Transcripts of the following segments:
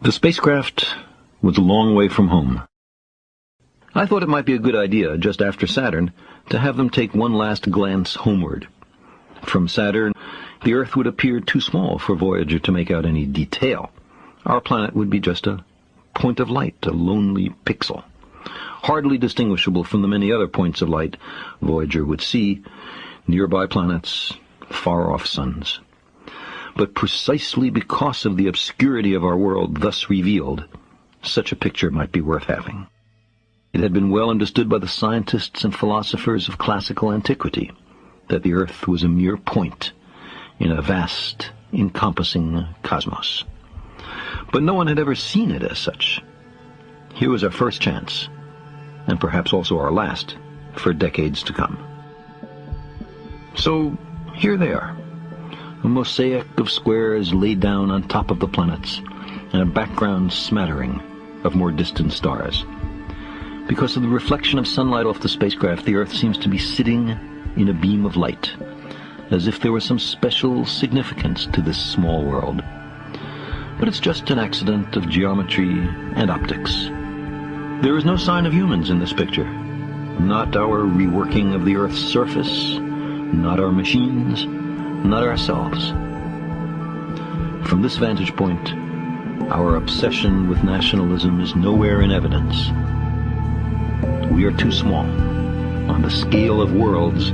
The spacecraft was a long way from home. I thought it might be a good idea, just after Saturn, to have them take one last glance homeward. From Saturn, the Earth would appear too small for Voyager to make out any detail. Our planet would be just a point of light, a lonely pixel, hardly distinguishable from the many other points of light Voyager would see, nearby planets, far-off suns. But precisely because of the obscurity of our world thus revealed, such a picture might be worth having. It had been well understood by the scientists and philosophers of classical antiquity that the Earth was a mere point in a vast, encompassing cosmos. But no one had ever seen it as such. Here was our first chance, and perhaps also our last, for decades to come. So, here they are. A mosaic of squares laid down on top of the planets, and a background smattering of more distant stars. Because of the reflection of sunlight off the spacecraft, the Earth seems to be sitting in a beam of light, as if there was some special significance to this small world. But it's just an accident of geometry and optics. There is no sign of humans in this picture. Not our reworking of the Earth's surface, not our machines, not ourselves. From this vantage point, our obsession with nationalism is nowhere in evidence. We are too small. On the scale of worlds,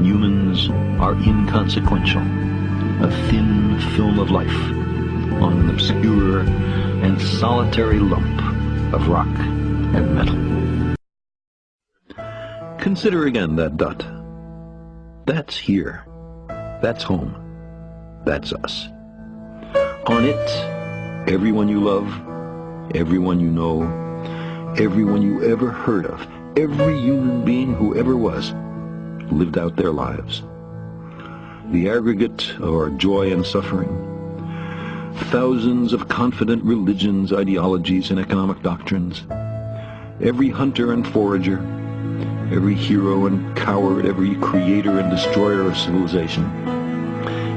humans are inconsequential, a thin film of life on an obscure and solitary lump of rock and metal. Consider again that dot. That's here. That's home. That's us. On it, everyone you love, everyone you know, everyone you ever heard of, every human being who ever was, lived out their lives. The aggregate of our joy and suffering, thousands of confident religions, ideologies, and economic doctrines, every hunter and forager, every hero and coward, every creator and destroyer of civilization,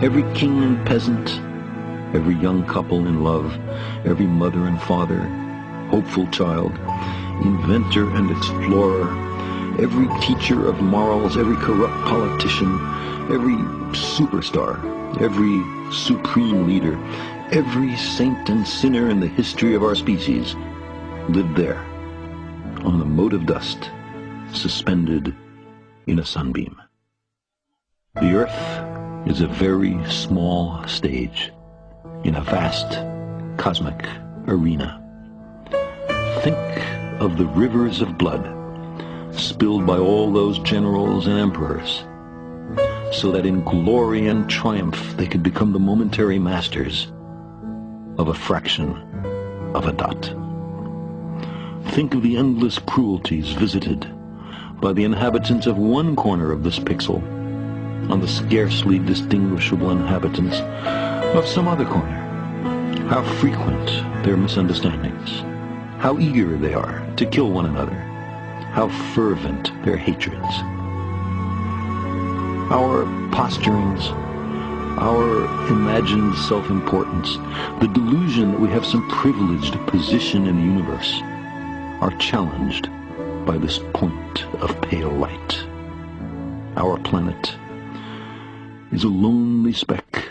every king and peasant, every young couple in love, every mother and father, hopeful child, inventor and explorer, every teacher of morals, every corrupt politician, every superstar, every supreme leader, every saint and sinner in the history of our species lived there, on a mote of dust, suspended in a sunbeam. The Earth is a very small stage in a vast cosmic arena. Think of the rivers of blood spilled by all those generals and emperors, so that in glory and triumph they could become the momentary masters of a fraction of a dot. Think of the endless cruelties visited by the inhabitants of one corner of this pixel on the scarcely distinguishable inhabitants of some other corner. How frequent their misunderstandings, how eager they are to kill one another, how fervent their hatreds. Our posturings, our imagined self-importance, the delusion that we have some privileged position in the universe, are challenged by this point of pale light. Our planet is a lonely speck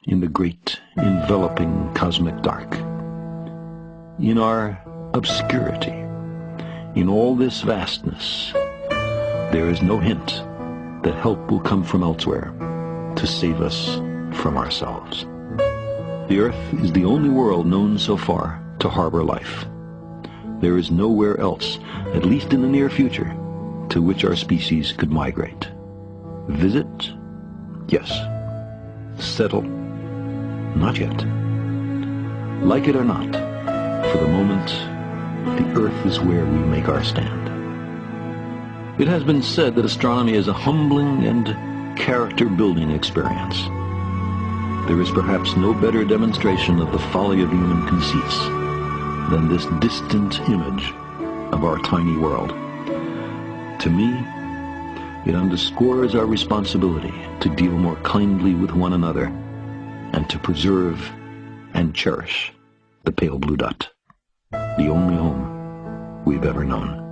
in the great enveloping cosmic dark. In our obscurity, in all this vastness, there is no hint that help will come from elsewhere to save us from ourselves. The Earth is the only world known so far to harbor life. There is nowhere else, at least in the near future, to which our species could migrate. Visit? Yes. Settle? Not yet. Like it or not, for the moment, the Earth is where we make our stand. It has been said that astronomy is a humbling and character-building experience. There is perhaps no better demonstration of the folly of human conceits than this distant image of our tiny world. To me, it underscores our responsibility to deal more kindly with one another and to preserve and cherish the pale blue dot, the only home we've ever known.